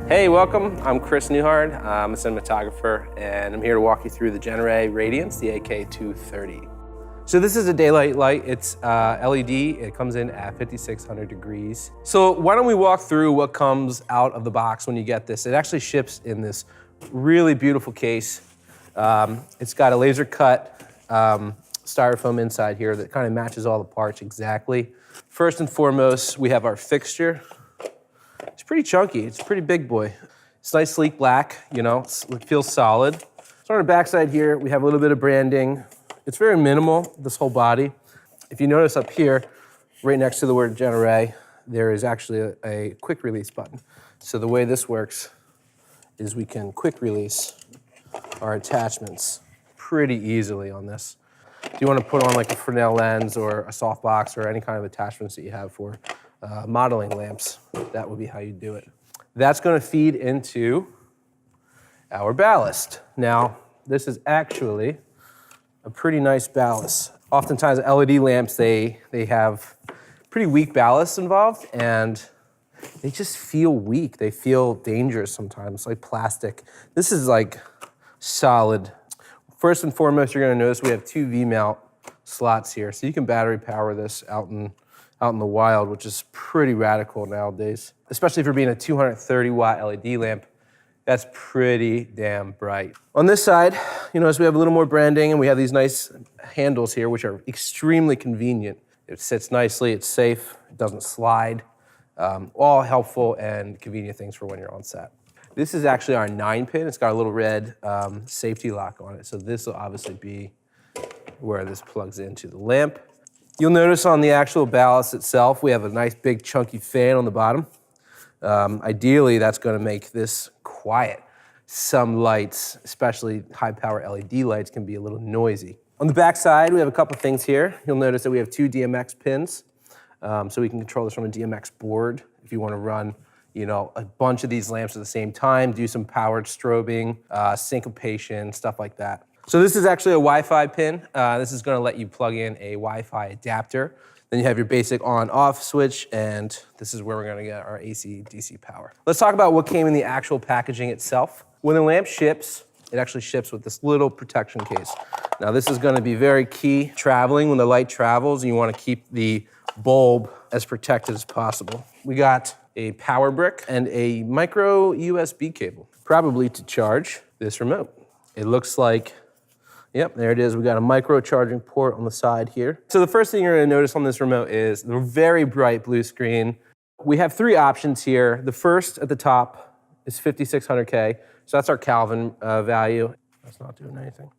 Hey, welcome. I'm Chris Newhard. I'm a cinematographer, and I'm here to walk you through the Genaray Radiance, the AK230. So this is a daylight light. It's LED. It comes in at 5,600 degrees. So why don't we walk through what comes out of the box when you get this? It actually ships in this really beautiful case. It's got a laser cut styrofoam inside here that kind of matches all the parts exactly. First and foremost, we have our fixture. It's pretty chunky, it's a pretty big boy. It's nice, sleek black, you know, it feels solid. So on the backside here, we have a little bit of branding. It's very minimal, this whole body. If you notice up here, right next to the word Genaray, there is actually a quick release button. So the way this works is we can quick release our attachments pretty easily on this. If you want to put on like a Fresnel lens or a softbox or any kind of attachments that you have for modeling lamps, that would be how you do it. That's going to feed into our ballast. Now, this is actually a pretty nice ballast. Oftentimes LED lamps, they have pretty weak ballast involved, and they just feel weak. They feel dangerous sometimes, like plastic. This is like solid. First and foremost, you're going to notice we have two V-mount slots here, so you can battery power this out in the wild, which is pretty radical nowadays. Especially if you're being a 230 watt LED lamp, that's pretty damn bright. On this side, you notice we have a little more branding, and we have these nice handles here, which are extremely convenient. It sits nicely, it's safe, it doesn't slide. All helpful and convenient things for when you're on set. This is actually our 9-pin. It's got a little red safety lock on it. So this will obviously be where this plugs into the lamp. You'll notice on the actual ballast itself, we have a nice big chunky fan on the bottom. Ideally, that's gonna make this quiet. Some lights, especially high power LED lights, can be a little noisy. On the back side, we have a couple things here. You'll notice that we have two DMX pins. So we can control this from a DMX board if you wanna run a bunch of these lamps at the same time, do some powered strobing, syncopation, stuff like that. So this is actually a Wi-Fi pin. This is gonna let you plug in a Wi-Fi adapter. Then you have your basic on-off switch, and this is where we're gonna get our AC/DC power. Let's talk about what came in the actual packaging itself. When the lamp ships, it actually ships with this little protection case. Now this is gonna be very key traveling. When the light travels, and you wanna keep the bulb as protected as possible. We got a power brick and a micro USB cable, probably to charge this remote. It looks like, yep, there it is. We got a micro charging port on the side here. So the first thing you're gonna notice on this remote is the very bright blue screen. We have three options here. The first at the top is 5600K. So that's our Kelvin value. That's not doing anything.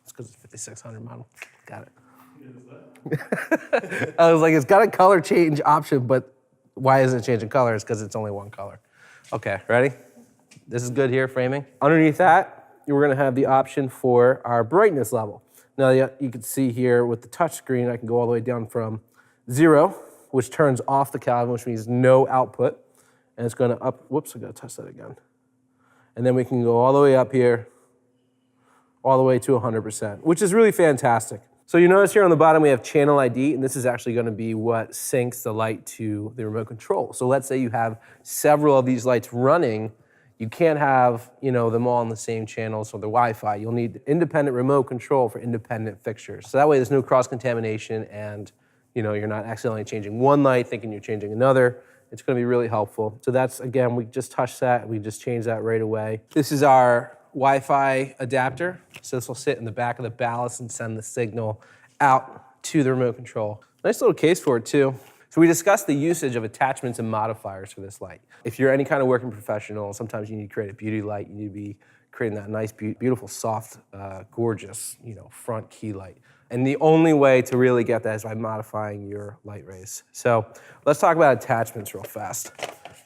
It's because it's 5600 model. Got it. I was like, it's got a color change option, but why isn't it changing colors? Because it's only one color. Okay, ready? This is good here, framing. Underneath that, we're gonna have the option for our brightness level. Now you can see here with the touch screen, I can go all the way down from 0, which turns off the Kelvin, which means no output. And it's gonna up, whoops, I gotta touch that again. And then we can go all the way up here, all the way to 100%, which is really fantastic. So you notice here on the bottom we have channel ID, and this is actually going to be what syncs the light to the remote control. So let's say you have several of these lights running, you can't have them all on the same channels or the Wi-Fi. You'll need independent remote control for independent fixtures. So that way there's no cross-contamination, and you're not accidentally changing one light thinking you're changing another. It's going to be really helpful. So that's, again, we just touched that, we just changed that right away. This is our Wi-Fi adapter. So this will sit in the back of the ballast and send the signal out to the remote control. Nice little case for it too. So we discussed the usage of attachments and modifiers for this light. If you're any kind of working professional, sometimes you need to create a beauty light. You need to be creating that nice, beautiful, soft, gorgeous, front key light. And the only way to really get that is by modifying your light rays. So let's talk about attachments real fast.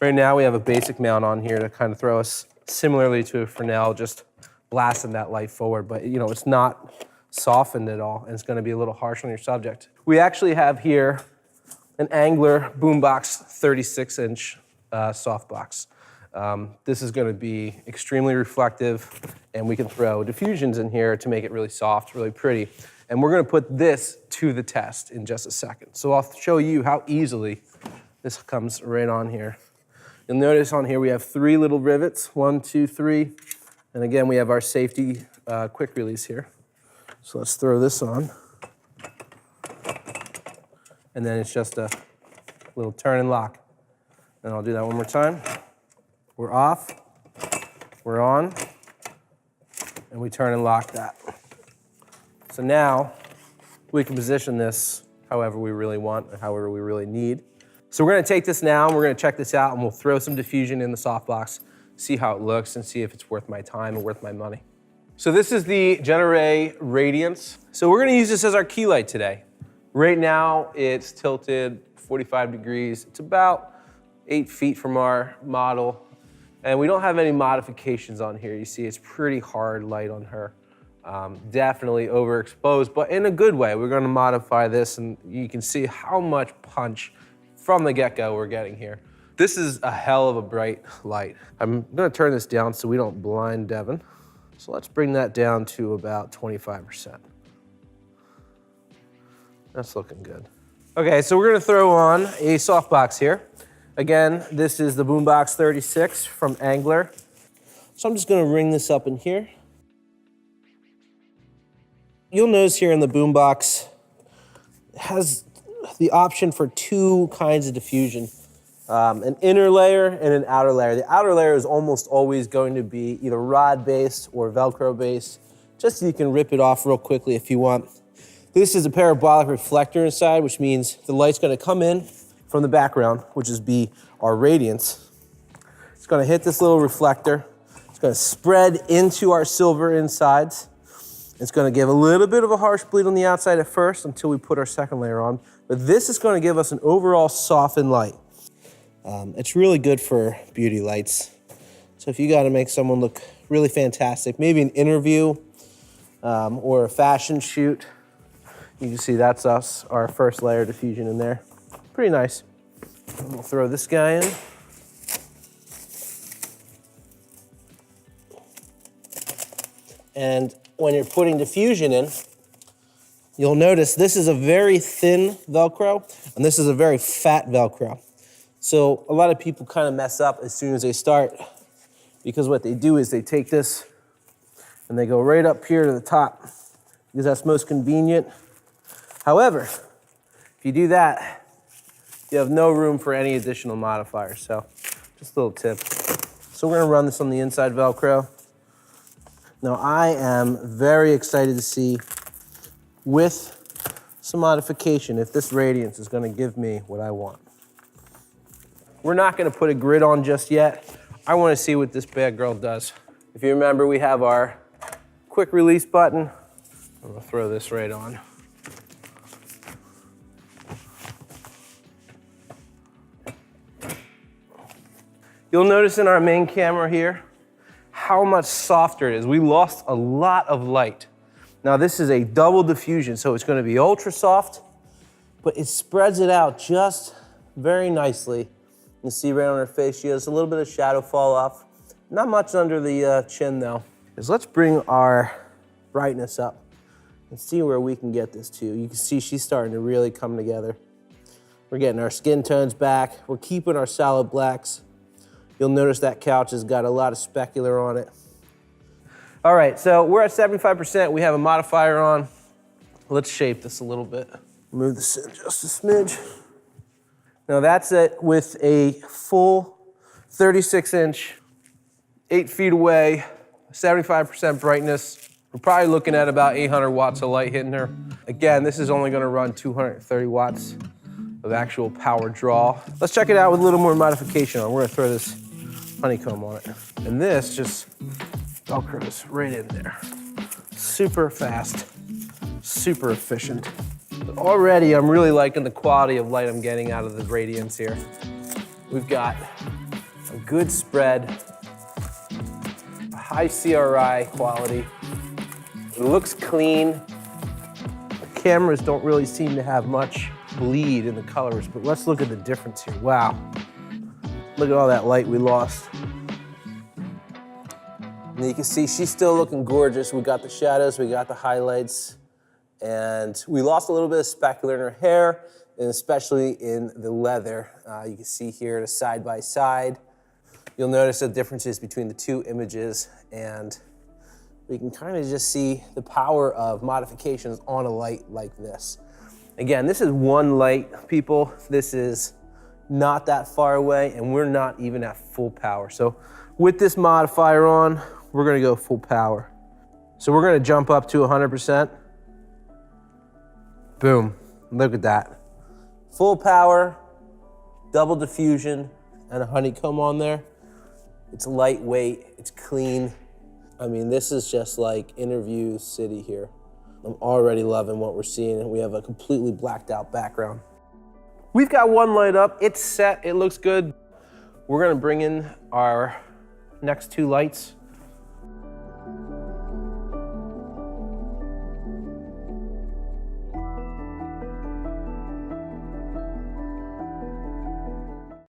Right now we have a basic mount on here to kind of throw us similarly to a Fresnel, just blasting that light forward, but it's not softened at all, and it's gonna be a little harsh on your subject. We actually have here an Angler Boombox 36-inch softbox. This is gonna be extremely reflective, and we can throw diffusions in here to make it really soft, really pretty. And we're gonna put this to the test in just a second. So I'll show you how easily this comes right on here. You'll notice on here we have 3 little rivets, 1, 2, 3. And again, we have our safety quick release here. So let's throw this on. And then it's just a little turn and lock. And I'll do that one more time. We're off, we're on, and we turn and lock that. So now we can position this however we really want or however we really need. So we're gonna take this now and we're gonna check this out and we'll throw some diffusion in the softbox, see how it looks and see if it's worth my time and worth my money. So this is the Genaray Radiance. So we're gonna use this as our key light today. Right now it's tilted 45 degrees. It's about 8 feet from our model. And we don't have any modifications on here. You see it's pretty hard light on her. Definitely overexposed, but in a good way. We're gonna modify this and you can see how much punch from the get-go we're getting here. This is a hell of a bright light. I'm gonna turn this down so we don't blind Devin. So let's bring that down to about 25%. That's looking good. Okay, so we're gonna throw on a softbox here. Again, this is the Boombox 36 from Angler. So I'm just gonna ring this up in here. You'll notice here in the Boombox, it has the option for 2 kinds of diffusion. An inner layer and an outer layer. The outer layer is almost always going to be either rod-based or Velcro-based, just so you can rip it off real quickly if you want. This is a parabolic reflector inside, which means the light's gonna come in from the background, which is be our radiance. It's gonna hit this little reflector. It's gonna spread into our silver insides. It's gonna give a little bit of a harsh bleed on the outside at first until we put our second layer on. But this is gonna give us an overall softened light. It's really good for beauty lights. So if you gotta make someone look really fantastic, maybe an interview or a fashion shoot, you can see that's us, our first layer diffusion in there. Pretty nice. And we'll throw this guy in. And when you're putting diffusion in, you'll notice this is a very thin Velcro, and this is a very fat Velcro. So a lot of people kind of mess up as soon as they start, because what they do is they take this and they go right up here to the top, because that's most convenient. However, if you do that, you have no room for any additional modifiers. So just a little tip. So we're gonna run this on the inside Velcro. Now I am very excited to see, with some modification, if this Radiance is gonna give me what I want. We're not gonna put a grid on just yet. I wanna see what this bad girl does. If you remember, we have our quick release button. I'm gonna throw this right on. You'll notice in our main camera here how much softer it is. We lost a lot of light. Now this is a double diffusion, so it's gonna be ultra soft, but it spreads it out just very nicely. You see right on her face, she has a little bit of shadow fall off. Not much under the chin though. Let's bring our brightness up and see where we can get this to. You can see she's starting to really come together. We're getting our skin tones back. We're keeping our solid blacks. You'll notice that couch has got a lot of specular on it. All right, so we're at 75%. We have a modifier on. Let's shape this a little bit. Move this in just a smidge. Now that's it with a full 36-inch, 8 feet away, 75% brightness. We're probably looking at about 800 watts of light hitting her. Again, this is only gonna run 230 watts of actual power draw. Let's check it out with a little more modification on. We're gonna throw this honeycomb on it. And this just Velcros right in there. Super fast, super efficient. But already I'm really liking the quality of light I'm getting out of the Radiance here. We've got a good spread, a high CRI quality. It looks clean. The cameras don't really seem to have much bleed in the colors, but let's look at the difference here. Wow. Look at all that light we lost. And you can see she's still looking gorgeous. We got the shadows, we got the highlights, and we lost a little bit of specular in her hair, and especially in the leather. You can see here the side by side. You'll notice the differences between the two images, and we can kind of just see the power of modifications on a light like this. Again, this is one light, people. This is not that far away, and we're not even at full power. So with this modifier on, we're gonna go full power. So we're gonna jump up to 100%. Boom, look at that. Full power, double diffusion, and a honeycomb on there. It's lightweight, it's clean. I mean, this is just like interview city here. I'm already loving what we're seeing. We have a completely blacked out background. We've got one light up, it's set, it looks good. We're gonna bring in our next two lights.